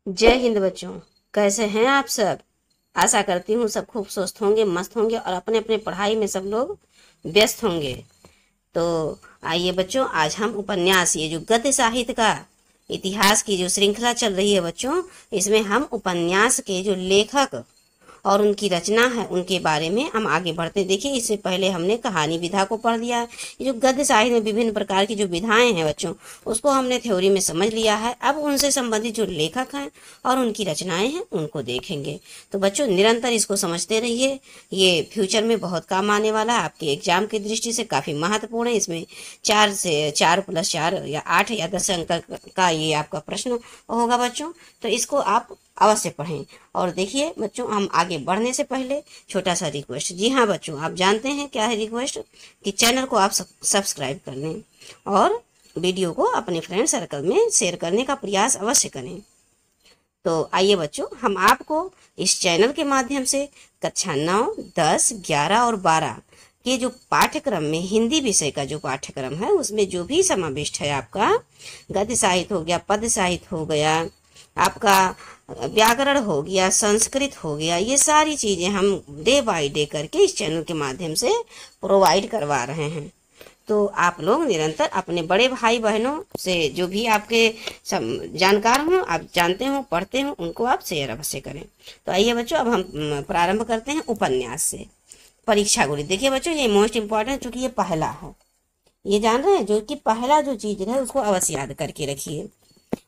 जय हिंद बच्चों। कैसे हैं आप सब। आशा करती हूँ सब खूब स्वस्थ होंगे, मस्त होंगे और अपने अपने पढ़ाई में सब लोग व्यस्त होंगे। तो आइए बच्चों, आज हम उपन्यास, ये जो गद्य साहित्य का इतिहास की जो श्रृंखला चल रही है बच्चों, इसमें हम उपन्यास के जो लेखक और उनकी रचना है उनके बारे में हम आगे बढ़ते हैं। देखिए, इससे पहले हमने कहानी विधा को पढ़ लिया है। ये जो गद्य साहित्य में विभिन्न प्रकार की जो विधाएं हैं बच्चों, उसको हमने थ्योरी में समझ लिया है। अब उनसे संबंधित जो लेखक हैं और उनकी रचनाएं हैं उनको देखेंगे। तो बच्चों, निरंतर इसको समझते रहिए, ये फ्यूचर में बहुत काम आने वाला है। आपके एग्जाम की दृष्टि से काफी महत्वपूर्ण है। इसमें 4 से 4 + 4 या 8 या 10 अंक का ये आपका प्रश्न होगा बच्चों। तो इसको आप अवश्य पढ़ें। और देखिए बच्चों, हम आगे बढ़ने से पहले छोटा सा रिक्वेस्ट। जी हाँ बच्चों, आप जानते हैं क्या है रिक्वेस्ट, कि चैनल को आप सब्सक्राइब कर लें और वीडियो को अपने फ्रेंड सर्कल में शेयर करने का प्रयास अवश्य करें। तो आइए बच्चों, हम आपको इस चैनल के माध्यम से कक्षा 9, 10, 11 और 12 के जो पाठ्यक्रम में हिंदी विषय का जो पाठ्यक्रम है उसमें जो भी समाविष्ट है, आपका गद्य साहित्य हो गया, पद्य साहित्य हो गया, आपका व्याकरण हो गया, संस्कृत हो गया, ये सारी चीजें हम डे बाय डे करके इस चैनल के माध्यम से प्रोवाइड करवा रहे हैं। तो आप लोग निरंतर अपने बड़े भाई बहनों से, जो भी आपके जानकार हों, आप जानते हो, पढ़ते हो, उनको आप शेयर अवश्य करें। तो आइए बच्चों, अब हम प्रारंभ करते हैं उपन्यास से। परीक्षा गुरु। देखिए बच्चों, ये मोस्ट इंपॉर्टेंट, चूंकि ये पहला है, ये जान रहे हैं, जो कि पहला जो चीज है उसको अवश्य याद करके रखिए।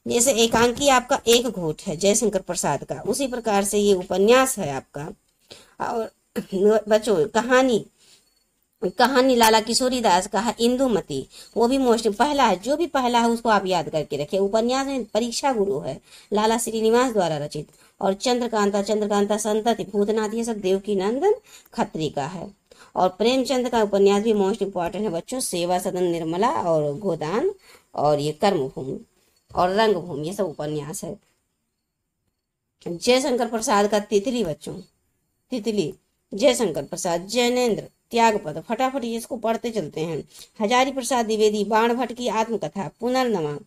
जैसे एकांकी आपका एक घूट है जयशंकर प्रसाद का, उसी प्रकार से ये उपन्यास है आपका। और बच्चों, कहानी कहानी लाला किशोरी दास का है इंदुमती, वो भी मोस्ट पहला है। जो भी पहला है उसको आप याद करके रखिए। उपन्यास में परीक्षा गुरु है, लाला श्रीनिवास द्वारा रचित। और चंद्रकांता, चंद्रकांता संतति भूतनाथ, ये सब देवकी नंदन खत्री का है। और प्रेमचंद का उपन्यास भी मोस्ट इंपॉर्टेंट है बच्चों, सेवा सदन निर्मला और गोदान और ये कर्मभूमि और रंगभूमि, ये सब उपन्यास है। जयशंकर प्रसाद का तितली बच्चों, तितली, जयशंकर प्रसाद, जैनेन्द्र, त्यागपद, फटाफट इसको पढ़ते चलते हैं। हजारी प्रसाद द्विवेदी, बाण भट्ट की आत्मकथा, पुनर्नवा,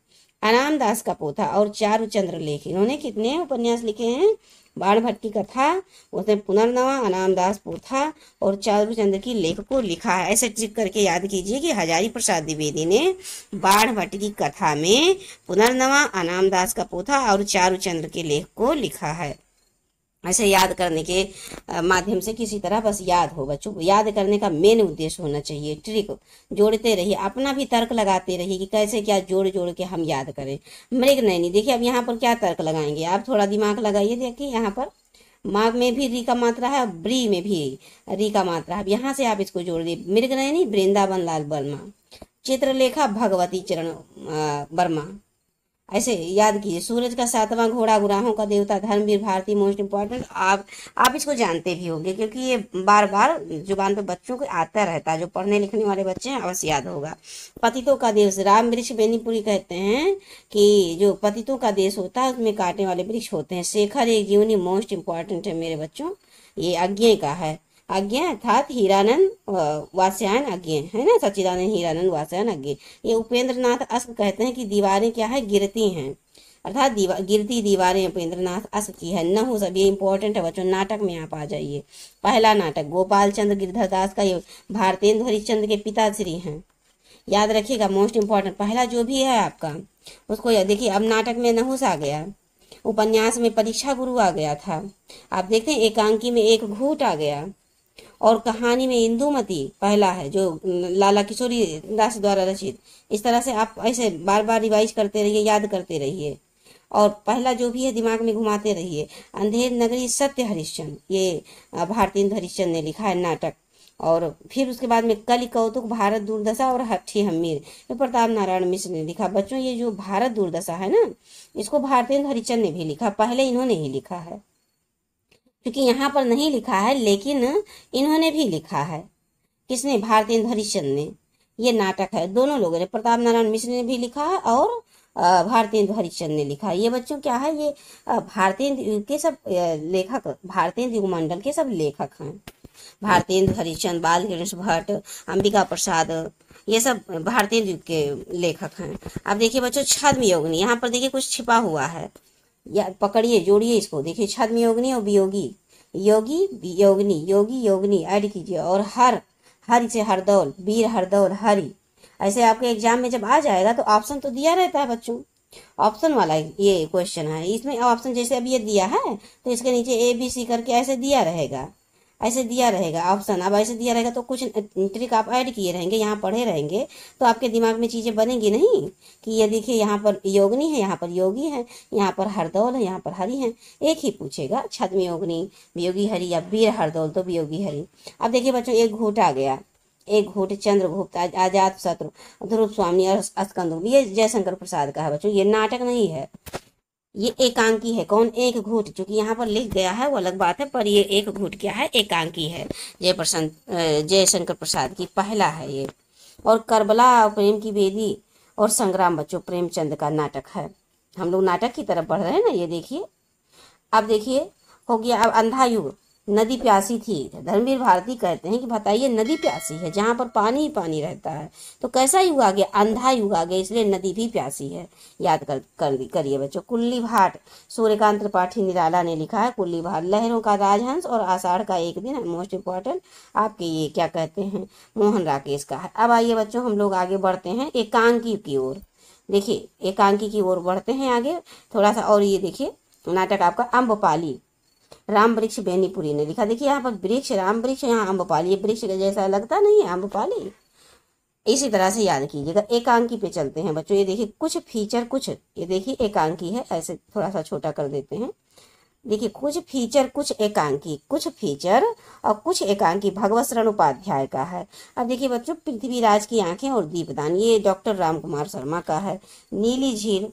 अनाम दास का पोथा और चारुचंद्र लेख, इन्होंने कितने उपन्यास लिखे हैं। बाण भट्ट की कथा, उसने पुनर्नवा, अनाम दास पोथा और चारुचंद्र की लेख को लिखा है। ऐसे ट्रिक करके याद कीजिए कि हजारी प्रसाद द्विवेदी ने बाण भट्ट की कथा में पुनर्नवा, अनाम दास का पोथा और चारुचंद्र के लेख को लिखा है। ऐसे याद करने के माध्यम से किसी तरह बस याद हो बच्चों। याद करने का मेन उद्देश्य होना चाहिए, ट्रिक जोड़ते रहिए, अपना भी तर्क लगाते रहिए कि कैसे क्या जोड़ जोड़ के हम याद करें। मृग नैनी, देखिए अब यहाँ पर क्या तर्क लगाएंगे, आप थोड़ा दिमाग लगाइए। देखिए यहाँ पर माघ में भी री का मात्रा है, ब्री में भी री का मात्रा है। अब यहाँ से आप इसको जोड़ दिए। मृग नैनी वृंदावन लाल वर्मा, चित्रलेखा भगवती चरण वर्मा, ऐसे याद कीजिए। सूरज का 7वां घोड़ा, गुराहों का देवता, धर्मवीर भारती, मोस्ट इंपॉर्टेंट। आप इसको जानते भी होंगे क्योंकि ये बार बार जुबान पे बच्चों को आता रहता है। जो पढ़ने लिखने वाले बच्चे हैं अवश्य याद होगा। पतितों का देश, राम वृक्ष बेनीपुरी कहते हैं कि जो पतितों का देश होता है उसमें कांटे वाले वृक्ष होते हैं। शेखर एक जीवनी, मोस्ट इंपॉर्टेंट है मेरे बच्चों। ये अज्ञेय का है, अज्ञेय अर्थात हीरानंद वात्स्यायन अज्ञेय है ना, सच्चिदानंद हीरानंद वात्स्यायन अज्ञेय। ये उपेंद्र नाथ अस्क कहते हैं कि दीवारें क्या है, गिरती हैं, अर्थात गिरती दीवारें उपेंद्र नाथ अस्क की है। न हो सब, ये इंपॉर्टेंट है बच्चों। नाटक में आप आ जाइए। पहला नाटक गोपाल चंद्र गिरधर दास का, ये भारतेंदु हरिश्चंद्र के पिताश्री हैं, याद रखिएगा, मोस्ट इंपॉर्टेंट। पहला जो भी है आपका उसको देखिए। अब नाटक में नहुस आ गया, उपन्यास में परीक्षा गुरु आ गया था, आप देखते हैं एकांकी में एक घूट आ गया, और कहानी में इंदुमती पहला है जो लाला किशोरी दास द्वारा रचित। इस तरह से आप ऐसे बार बार रिवाइज करते रहिए, याद करते रहिए और पहला जो भी है दिमाग में घुमाते रहिए। अंधेर नगरी सत्य हरिश्चंद्र, ये भारतेंदु हरिश्चंद्र ने लिखा है नाटक। और फिर उसके बाद में कलि कौतुक, भारत दुर्दशा और हट्ठी हम्मीर, ये प्रताप नारायण मिश्र ने लिखा। बच्चों, ये जो भारत दुर्दशा है ना, इसको भारतेंदु हरिश्चंद्र ने भी लिखा, पहले इन्होंने ही लिखा है। क्योंकि यहाँ पर नहीं लिखा है लेकिन इन्होंने भी लिखा है। किसने? भारतेंदु हरिश्चंद्र ने। ये नाटक है, दोनों लोगों ने, प्रताप नारायण मिश्र ने भी लिखा है और भारतेंदु हरिश्चंद्र ने लिखा है। ये बच्चों क्या है, ये भारतेंदु युग के सब लेखक, भारतेंदु युग मंडल के सब लेखक हैं। भारतेंदु हरिश्चंद्र, बाल गणेश भट्ट, अंबिका प्रसाद, ये सब भारतेंदु युग के लेखक हैं। अब देखिए बच्चों, छद्म योगिनी, यहाँ पर देखिए कुछ छिपा हुआ है। या पकड़िए, जोड़िए इसको, देखिए छद्मयोगिनी और वियोगी, योगी वियोगिनी, योगी योगिनी ऐड कीजिए, और हरि से हरदौल, वीर हरदौल हरि। ऐसे आपके एग्जाम में जब आ जाएगा तो ऑप्शन तो दिया रहता है बच्चों, ऑप्शन वाला ये क्वेश्चन है, इसमें ऑप्शन जैसे अब ये दिया है तो इसके नीचे ABC करके ऐसे दिया रहेगा, ऐसे दिया रहेगा ऑप्शन। अब ऐसे दिया रहेगा तो कुछ ट्रिक आप ऐड किए रहेंगे, यहाँ पढ़े रहेंगे, तो आपके दिमाग में चीजें बनेंगी नहीं कि ये देखिए यहाँ पर योगिनी है, यहाँ पर योगी है, यहाँ पर हरदौल है, यहाँ पर हरि है। एक ही पूछेगा, छद्म योगिनी, वियोगी हरि, या वीर हरदौल तो वियोगी हरि। अब देखिए बच्चों, एक घूट आ गया, एक घूट चंद्रगुप्त, आजाद शत्रु, ध्रुव स्वामी और स्कंदगुप्त। ये जयशंकर प्रसाद का है बच्चों, ये नाटक नहीं है, ये एकांकी है। कौन? एक घूट, जो कि यहाँ पर लिख गया है वो अलग बात है, पर ये एक घूट क्या है? एकांकी है। जयशंकर प्रसाद की पहला है ये। और करबला और प्रेम की बेदी और संग्राम बच्चों प्रेमचंद का नाटक है। हम लोग नाटक की तरफ बढ़ रहे हैं ना, ये देखिए। अब देखिए हो गया अब अंधा युग, नदी प्यासी थी। धर्मवीर भारती कहते हैं कि बताइए नदी प्यासी है, जहां पर पानी ही पानी रहता है, तो कैसा युग आ गया? अंधा युग आ गया, इसलिए नदी भी प्यासी है। याद करिए बच्चों। कुल्ली भाट, सूर्यकांत त्रिपाठी निराला ने लिखा है कुल्ली भाट। लहरों का राजहंस और आषाढ़ का एक दिन, मोस्ट इम्पोर्टेंट आपके ये क्या कहते हैं, मोहन राकेश का है। अब आइए बच्चों हम लोग आगे बढ़ते हैं एकांकी की ओर। देखिए एकांकी की ओर बढ़ते हैं आगे थोड़ा सा। और ये देखिए नाटक आपका अम्बपाली, राम वृक्ष बेनीपुरी ने लिखा। देखिए यहाँ पर वृक्ष राम वृक्ष, यहाँ अम्बपाली, वृक्ष का जैसा लगता नहीं है अम्बपाली। इसी तरह से याद कीजिएगा। एकांकी पे चलते हैं बच्चों। ये देखिए कुछ फीचर, कुछ ये देखिए एकांकी है, ऐसे थोड़ा सा छोटा कर देते हैं। देखिए कुछ फीचर कुछ एकांकी, कुछ फीचर और कुछ एकांकी भगवत शरण उपाध्याय का है। अब देखिए बच्चों, पृथ्वीराज की आंखें और दीपदान, ये डॉक्टर राम कुमार शर्मा का है। नीली झील,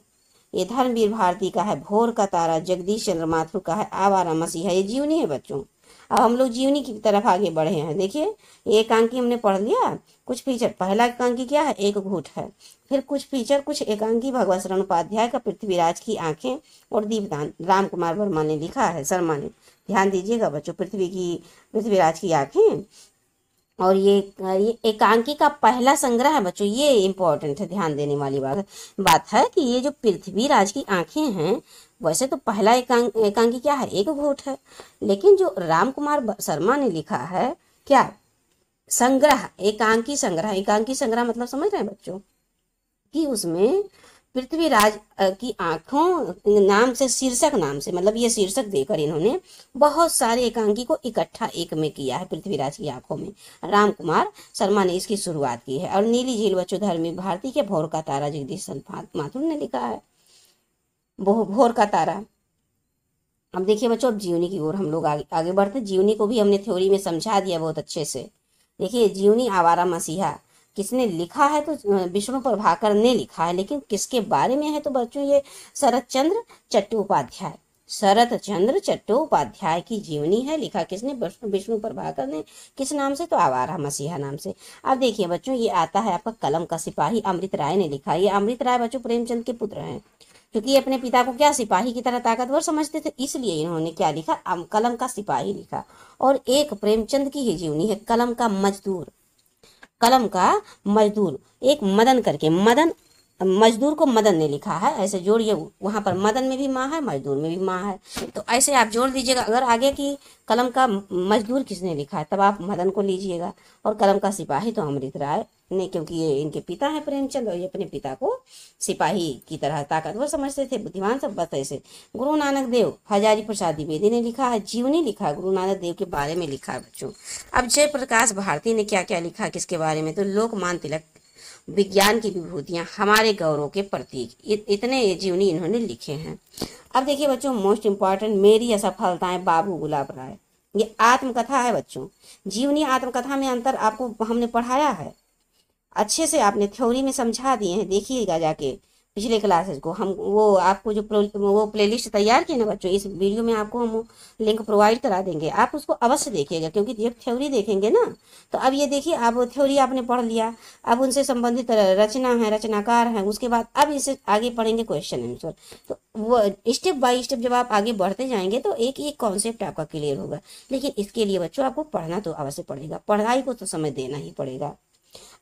ये धर्मवीर भारती का है। भोर का तारा, जगदीश चंद्र माथुर का है। आवारा मसीहा, ये जीवनी है बच्चों। अब हम लोग जीवनी की तरफ आगे बढ़े हैं। देखिए एकांकी हमने पढ़ लिया। कुछ फीचर, पहला एकांकी क्या है? एक घूट है। फिर कुछ फीचर कुछ एकांकी भगवत शरण उपाध्याय का पृथ्वीराज की आंखें और दीपदान, राम कुमार वर्मा ने लिखा है, शर्मा ने। ध्यान दीजिएगा बच्चों, पृथ्वीराज की आंखें। और ये एकांकी का पहला संग्रह है बच्चों, ये इंपॉर्टेंट है, ध्यान देने वाली बात है कि ये जो पृथ्वीराज की आंखें हैं, वैसे तो पहला एकांकी क्या है? एक घूट है। लेकिन जो राम कुमार शर्मा ने लिखा है क्या? संग्रह, एकांकी संग्रह। एकांकी संग्रह मतलब समझ रहे हैं बच्चों कि उसमें पृथ्वीराज की आंखों नाम से, शीर्षक नाम से, मतलब ये शीर्षक देकर इन्होंने बहुत सारे एकांकी को इकट्ठा एक में किया है। पृथ्वीराज की आंखों में राम कुमार शर्मा ने इसकी शुरुआत की है। और नीली झील बच्चों धर्मवीर भारती के। भोर का तारा जगदीश माथुर ने लिखा है, भोर का तारा। अब देखिए बच्चों, अब जीवनी की ओर हम लोग आगे बढ़ते। जीवनी को भी हमने थ्योरी में समझा दिया बहुत अच्छे से। देखिए जीवनी आवारा मसीहा किसने लिखा है? तो विष्णु प्रभाकर ने लिखा है। लेकिन किसके बारे में है? तो बच्चों ये शरत चंद्र चट्टोपाध्याय, शरत चंद्र चट्टोपाध्याय की जीवनी है। लिखा किसने? विष्णु प्रभाकर ने। किस नाम से? तो आवारा मसीहा नाम से। अब देखिए बच्चों, ये आता है आपका कलम का सिपाही, अमृत राय ने लिखा। ये अमृत राय बच्चों प्रेमचंद के पुत्र हैं, क्योंकि ये अपने पिता को क्या सिपाही की तरह ताकतवर समझते थे, इसलिए इन्होंने क्या लिखा? कलम का सिपाही लिखा। और एक प्रेमचंद की ही जीवनी है, कलम का मजदूर। कलम का मजदूर, एक मदन करके, मदन मजदूर को मदन ने लिखा है। ऐसे जोड़िए, वहां पर मदन में भी माँ है, मजदूर में भी माँ है, तो ऐसे आप जोड़ दीजिएगा। अगर आगे की कलम का मजदूर किसने लिखा है, तब आप मदन को लीजिएगा। और कलम का सिपाही तो अमृत राय ने, क्योंकि ये इनके पिता हैं प्रेमचंद, और ये अपने पिता को सिपाही की तरह ताकतवर समझते थे, बुद्धिमान सब। बस ऐसे गुरु नानक देव, हजारी प्रसाद द्विवेदी ने लिखा है, जीवनी लिखा है, गुरु नानक देव के बारे में लिखा है बच्चों। अब जयप्रकाश भारती ने क्या क्या लिखा किसके बारे में? तो लोकमान तिलक, विज्ञान की विभूतियां, हमारे गौरव के प्रतीक, इतने जीवनी इन्होंने लिखे हैं। अब देखिए बच्चों, मोस्ट इम्पॉर्टेंट, मेरी असफलताएं, बाबू गुलाब राय। ये आत्मकथा है बच्चों। जीवनी आत्मकथा में अंतर आपको हमने पढ़ाया है, अच्छे से आपने थ्योरी में समझा दिए हैं। देखिएगा जाके पिछले क्लासेस को, हम वो आपको जो वो प्लेलिस्ट तैयार किए ना बच्चों, इस वीडियो में आपको हम लिंक प्रोवाइड करा देंगे, आप उसको अवश्य देखिएगा। क्योंकि जब थ्योरी देखेंगे ना, तो अब ये देखिए, अब थ्योरी आपने पढ़ लिया, अब उनसे संबंधित रचना है, रचनाकार है, उसके बाद अब इसे आगे पढ़ेंगे क्वेश्चन आंसर। तो वो स्टेप बाय स्टेप जब आप आगे बढ़ते जाएंगे तो एक एक कॉन्सेप्ट आपका क्लियर होगा। लेकिन इसके लिए बच्चों आपको पढ़ना तो अवश्य पड़ेगा, पढ़ाई को तो समय देना ही पड़ेगा।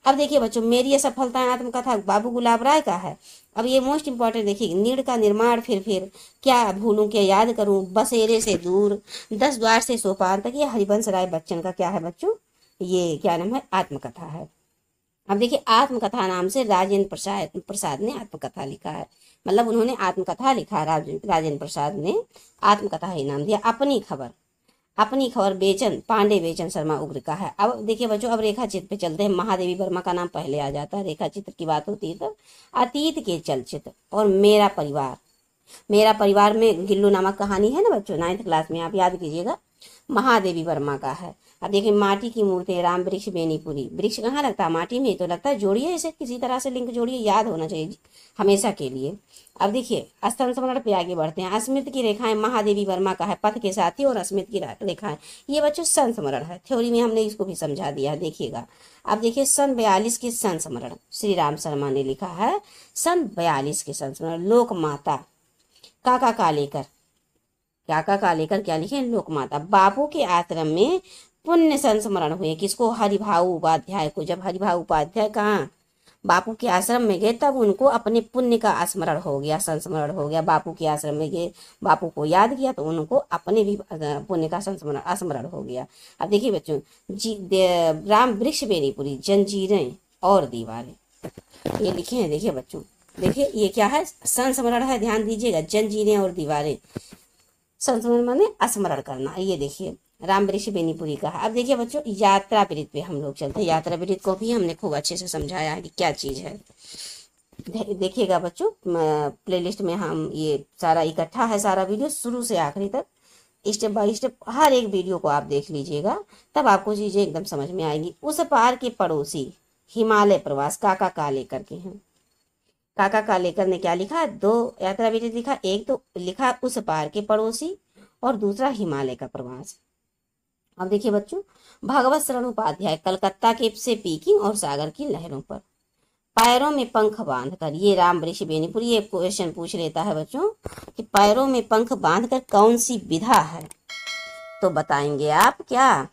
अब देखिए बच्चों, मेरी असफलताएं आत्मकथा बाबू गुलाब राय का है। अब ये मोस्ट इंपॉर्टेंट देखिए, नीड़ का निर्माण फिर क्या भूलूं क्या याद करूं, बसेरे से दूर, 10 द्वार से सोपान तक, ये हरिवंश राय बच्चन का क्या है बच्चों, ये क्या नाम है, आत्मकथा है। अब देखिए, आत्मकथा नाम से राजेंद्र प्रसाद ने आत्मकथा लिखा है, मतलब उन्होंने आत्मकथा लिखा, राजेंद्र प्रसाद ने आत्मकथा ही नाम दिया। अपनी खबर बेचन पांडे बेचन शर्मा उग्र का है। अब देखिए बच्चों, अब रेखा चित्र पे चलते हैं। महादेवी वर्मा का नाम पहले आ जाता है, रेखा चित्र की बात होती है तो अतीत के चलचित्र। और मेरा परिवार में गिल्लू नामक कहानी है ना बच्चों, 9th क्लास में, आप याद कीजिएगा, महादेवी वर्मा का है। अब देखिए, माटी की मूर्ति, राम वृक्ष बेनीपुरी। वृक्ष कहाँ लगता है, माटी में, तो लगता है। जोड़िए इसे, किसी तरह से लिंक जोड़िए, याद होना चाहिए हमेशा के लिए। अब देखिए, स्तन स्मरण पे आगे बढ़ते हैं। अस्मित की रेखाएं महादेवी वर्मा का है, पथ के साथी, और अस्मित की रेखाएं, ये बच्चों संस्मरण है। थ्योरी में हमने इसको भी समझा दिया है, देखिएगा। अब देखिए, सन 42 के संस्मरण श्री राम शर्मा ने लिखा है, सन 42 के संस्मरण। लोक माता काका कालेकर क्या लिखे, लोक माता। बापू के आश्रम में पुण्य संस्मरण हुए, किसको, हरिभाऊ उपाध्याय को। जब हरिभाऊ उपाध्याय कहाँ बापू के आश्रम में गए, तब उनको अपने पुण्य का स्मरण हो गया, संस्मरण हो गया। बापू के आश्रम में गए, बापू को याद किया, तो उनको अपने भी पुण्य का स्मरण हो गया। अब देखिए बच्चों, राम वृक्ष बेनीपुरी, जंजीरें और दीवारें, ये लिखे हैं। देखिए बच्चों, देखिए ये क्या है, संस्मरण है, ध्यान दीजिएगा। जंजीरें और दीवारें, संस्मरण माने स्मरण करना। ये देखिए, राम वृक्ष बेनीपुरी का है। अब देखिए बच्चों, यात्रा वृत्त पे हम लोग चलते हैं। यात्रा वृत्त को भी हमने खूब अच्छे से समझाया है कि क्या चीज है। देखिएगा बच्चों, प्लेलिस्ट में हम ये सारा इकट्ठा है, सारा वीडियो शुरू से आखिरी तक, स्टेप बाय स्टेप हर एक वीडियो को आप देख लीजिएगा, तब आपको चीजें एकदम समझ में आएंगी। उस पार के पड़ोसी, हिमालय प्रवास, काका कालेकर के हैं। काका कालेकर ने क्या लिखा, 2 यात्रा वृत्त लिखा। एक तो लिखा उस पार के पड़ोसी, और दूसरा हिमालय का प्रवास। अब देखिए बच्चों, भगवत शरण उपाध्याय, कलकत्ता के से पीकिंग और सागर की लहरों पर, पैरों में पंख बांधकर, ये राम वृक्ष बेनीपुरी। ये क्वेश्चन पूछ लेता है बच्चों कि पैरों में पंख बांधकर कौन सी विधा है, तो बताएंगे आप क्या,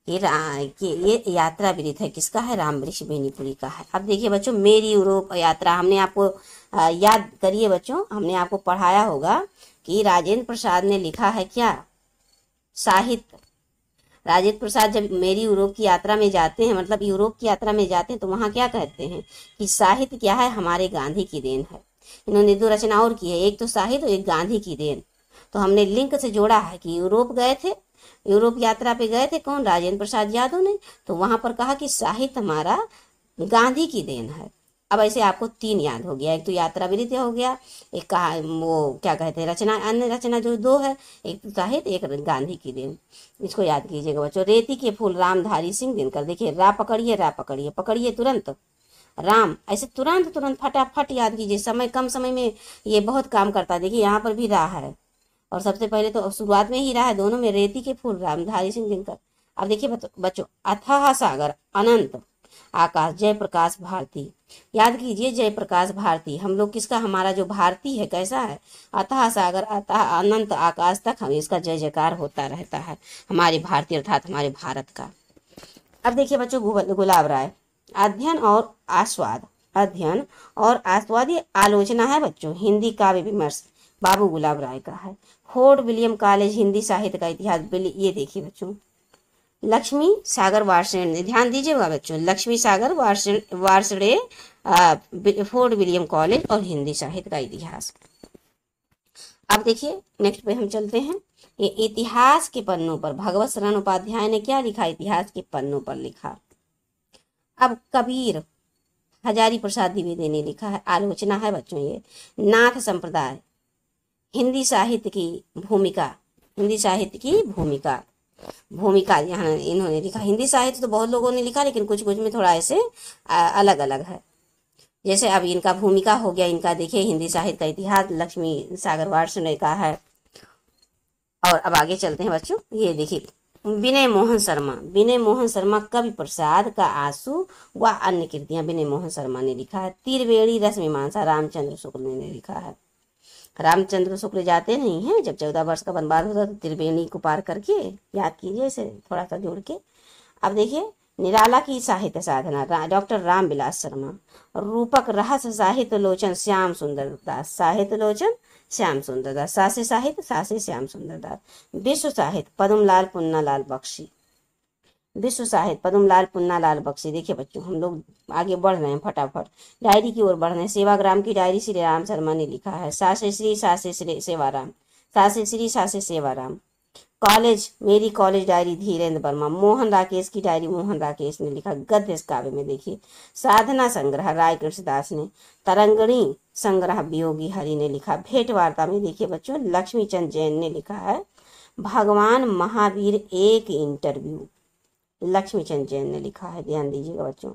कि ये यात्रा वृत्त है, किसका है, राम वृक्ष बेनीपुरी का है। अब देखिए बच्चों, मेरी यूरोप यात्रा, हमने आपको याद करिए बच्चों, हमने आपको पढ़ाया होगा कि राजेंद्र प्रसाद ने लिखा है क्या, साहित्य। राजेंद्र प्रसाद जब मेरी यूरोप की यात्रा में जाते हैं, मतलब यूरोप की यात्रा में जाते हैं, तो वहां क्या कहते हैं कि साहित्य क्या है, हमारे गांधी की देन है। इन्होंने 2 रचना और की है, एक तो साहित्य और एक गांधी की देन। तो हमने लिंक से जोड़ा है कि यूरोप गए थे, यूरोप यात्रा पे गए थे कौन, राजेंद्र प्रसाद यादव ने, तो वहां पर कहा कि साहित्य हमारा गांधी की देन है। अब ऐसे आपको 3 याद हो गया, एक तो यात्रा वृत्त हो गया, एक कहा वो क्या कहते हैं रचना, अन्य रचना जो 2 है, एक तो साहित्य, एक गांधी की देन। इसको याद कीजिएगा बच्चों। रेती के फूल, रामधारी सिंह दिनकर। देखिए, रा पकड़िए पकड़िए तुरंत, राम, ऐसे तुरंत फटाफट याद कीजिए, समय कम समय में ये बहुत काम करता है। देखिए यहाँ पर भी रा है, और सबसे पहले तो शुरुआत में ही रहा है, दोनों में, रेती के फूल, रामधारी सिंह दिनकर। अब देखिए बच्चों, अथाह सागर, अनंत आकाश, जयप्रकाश भारती। याद कीजिए, जयप्रकाश भारती, हम लोग किसका, हमारा जो भारती है कैसा है, अथाह सागर, अथाह अनंत आकाश तक हम इसका जय जयकार होता रहता है, हमारे भारतीय अर्थात हमारे भारत का। अब देखिए बच्चों, गुलाब राय, अध्ययन और आस्वाद, ये आलोचना है बच्चों, हिंदी काव्य विमर्श, बाबू गुलाब राय का है। फोर्ट विलियम कॉलेज, हिंदी साहित्य का इतिहास। ये देखिए बच्चों, लक्ष्मी सागर वार्षणे, ध्यान दीजिएगा बच्चों, लक्ष्मी सागर वार्षणे, फोर्ट विलियम कॉलेज और हिंदी साहित्य का इतिहास। अब देखिए, नेक्स्ट पे हम चलते हैं। ये इतिहास के पन्नों पर भगवत शरण उपाध्याय ने क्या लिखा, इतिहास के पन्नों पर लिखा। अब कबीर, हजारी प्रसाद द्विवेदी ने लिखा है, आलोचना है बच्चों ये। नाथ संप्रदाय, हिंदी साहित्य की भूमिका, यहाँ इन्होंने लिखा। हिंदी साहित्य तो बहुत लोगों ने लिखा, लेकिन कुछ में थोड़ा ऐसे अलग अलग है। जैसे अब इनका भूमिका हो गया, इनका देखिए, हिंदी साहित्य का इतिहास, लक्ष्मी सागर वार्षणे का है। और अब आगे चलते हैं बच्चों, ये देखिए, विनय मोहन शर्मा, कवि प्रसाद का आंसू व अन्य कृतियां, विनय मोहन शर्मा ने लिखा है। त्रिवेणी रस मीमांसा, रामचंद्र शुक्ल ने लिखा है। रामचंद्र शुक्ल जाते नहीं हैं, जब 14 वर्ष का वनवास होता तो त्रिवेणी को पार करके, याद कीजिए इसे थोड़ा सा जोड़ के। अब देखिए, निराला की साहित्य साधना डॉक्टर रामविलास शर्मा। रूपक रहस्य साहित्य लोचन श्याम सुंदर दास। साहित्य लोचन श्याम सुंदर दास। सासे साहित्य सासे श्याम सुंदर दास। विश्व साहित्य पद्मलाल पुन्नालाल बख्शी। विश्व साहित्य पद्मलाल पुन्नालाल बख्शी। देखिए बच्चों, हम लोग आगे बढ़ रहे हैं फटाफट, डायरी की ओर बढ़ रहे हैं। सेवाग्राम की डायरी श्री राम शर्मा ने लिखा है। सासे श्री सासे सेवाराम। सासे श्री सासे सेवाराम। कॉलेज मेरी कॉलेज डायरी धीरेन्द्र वर्मा। मोहन राकेश की डायरी मोहन राकेश ने लिखा। गद्य इस काव्य में देखिए, साधना संग्रह राय कृष्णदास ने। तरंगणी संग्रह वियोगी हरि ने लिखा। भेंट वार्ता में देखिए बच्चों, लक्ष्मी चंद जैन ने लिखा है। भगवान महावीर एक इंटरव्यू, लक्ष्मी चंद जैन ने लिखा है, ध्यान दीजिएगा बच्चों।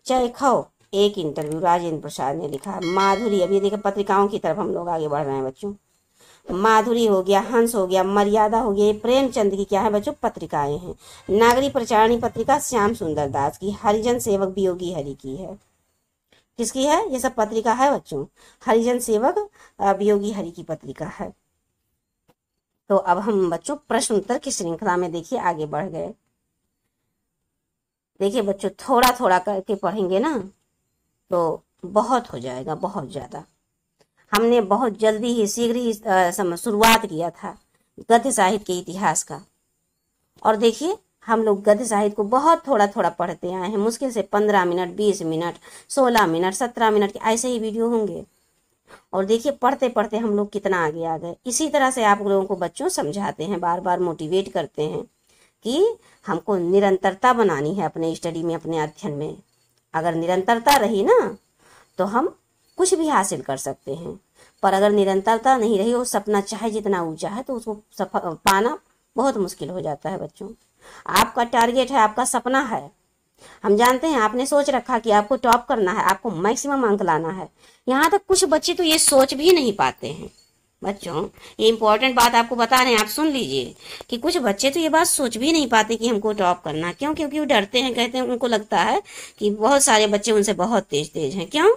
चैखव एक इंटरव्यू, राजेंद्र प्रसाद ने लिखा है। माधुरी, अभी देखिए पत्रिकाओं की तरफ हम लोग आगे बढ़ रहे हैं बच्चों। माधुरी हो गया, हंस हो गया, मर्यादा हो गया, ये प्रेमचंद की क्या है बच्चों, पत्रिकाएं हैं। नागरी प्रचारणी पत्रिका श्याम सुंदर दास की। हरिजन सेवक वियोगी हरि की है। किसकी है? ये सब पत्रिका है बच्चों, हरिजन सेवक वियोगी हरि की पत्रिका है। तो अब हम बच्चों प्रश्न उत्तर की श्रृंखला में देखिए आगे बढ़ गए। देखिए बच्चों, थोड़ा थोड़ा करके पढ़ेंगे ना तो बहुत हो जाएगा, बहुत ज्यादा। हमने बहुत जल्दी ही शीघ्र ही शुरुआत किया था गद्य साहित्य के इतिहास का, और देखिए हम लोग गद्य साहित्य को बहुत थोड़ा थोड़ा पढ़ते आए हैं। मुश्किल से 15 मिनट, 20 मिनट, 16 मिनट, 17 मिनट के ऐसे ही वीडियो होंगे। और देखिए पढ़ते पढ़ते हम लोग कितना आगे आ गए। इसी तरह से आप लोगों को बच्चों समझाते हैं, बार बार मोटिवेट करते हैं कि हमको निरंतरता बनानी है अपने स्टडी में, अपने अध्ययन में। अगर निरंतरता रही ना तो हम कुछ भी हासिल कर सकते हैं, पर अगर निरंतरता नहीं रही, वो सपना चाहे जितना ऊंचा है तो उसको पाना बहुत मुश्किल हो जाता है बच्चों। आपका टारगेट है, आपका सपना है, हम जानते हैं, आपने सोच रखा कि आपको टॉप करना है, आपको मैक्सिमम अंक लाना है। यहाँ तक कुछ बच्चे तो ये सोच भी नहीं पाते हैं बच्चों। ये इंपॉर्टेंट बात आपको बता रहे हैं, आप सुन लीजिए कि कुछ बच्चे तो ये बात सोच भी नहीं पाते कि हमको टॉप करना है। क्यों? क्योंकि वो डरते हैं, कहते हैं, उनको लगता है कि बहुत सारे बच्चे उनसे बहुत तेज हैं। क्यों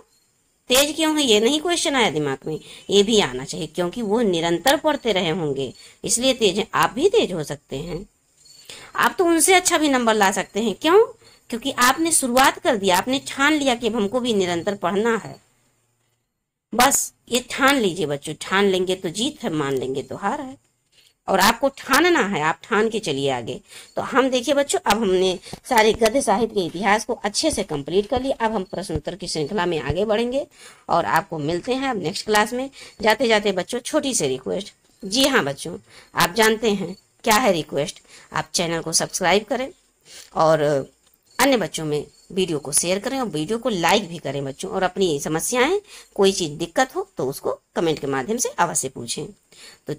तेज क्यों है? ये नहीं क्वेश्चन आया दिमाग में, ये भी आना चाहिए, क्योंकि वो निरंतर पढ़ते रहे होंगे इसलिए तेज हैं। आप भी तेज हो सकते हैं, आप तो उनसे अच्छा भी नंबर ला सकते हैं। क्यों? क्योंकि आपने शुरुआत कर दिया, आपने ठान लिया कि अब हमको भी निरंतर पढ़ना है। बस ये ठान लीजिए बच्चों, ठान लेंगे तो जीत है, मान लेंगे तो हार है। और आपको ठानना है, आप ठान के चलिए आगे। तो हम देखिए बच्चों, अब हमने सारे गद्य साहित्य के इतिहास को अच्छे से कंप्लीट कर लिया। अब हम प्रश्न उत्तर की श्रृंखला में आगे बढ़ेंगे और आपको मिलते हैं अब नेक्स्ट क्लास में। जाते जाते बच्चों छोटी सी रिक्वेस्ट, जी हाँ बच्चों, आप जानते हैं क्या है रिक्वेस्ट, आप चैनल को सब्सक्राइब करें और अन्य बच्चों में वीडियो को शेयर करें और वीडियो को लाइक भी करें बच्चों। और अपनी समस्याएं, कोई चीज़ दिक्कत हो तो उसको कमेंट के माध्यम से अवश्य पूछें। तो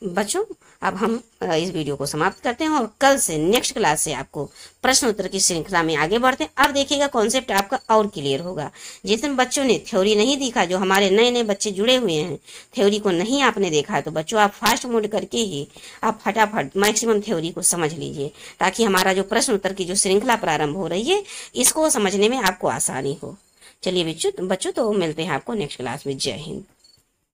बच्चों अब हम इस वीडियो को समाप्त करते हैं और कल से नेक्स्ट क्लास से आपको प्रश्न उत्तर की श्रृंखला में आगे बढ़ते हैं। अब देखिएगा कॉन्सेप्ट आपका और क्लियर होगा। जितने बच्चों ने थ्योरी नहीं दिखा, जो हमारे नए नए बच्चे जुड़े हुए हैं, थ्योरी को नहीं आपने देखा है, तो बच्चों आप फास्ट मोड करके ही आप फटाफट मैक्सिमम थ्योरी को समझ लीजिए, ताकि हमारा जो प्रश्न उत्तर की जो श्रृंखला प्रारंभ हो रही है इसको समझने में आपको आसानी हो। चलिए बच्चों तो मिलते हैं आपको नेक्स्ट क्लास में। जय हिंद।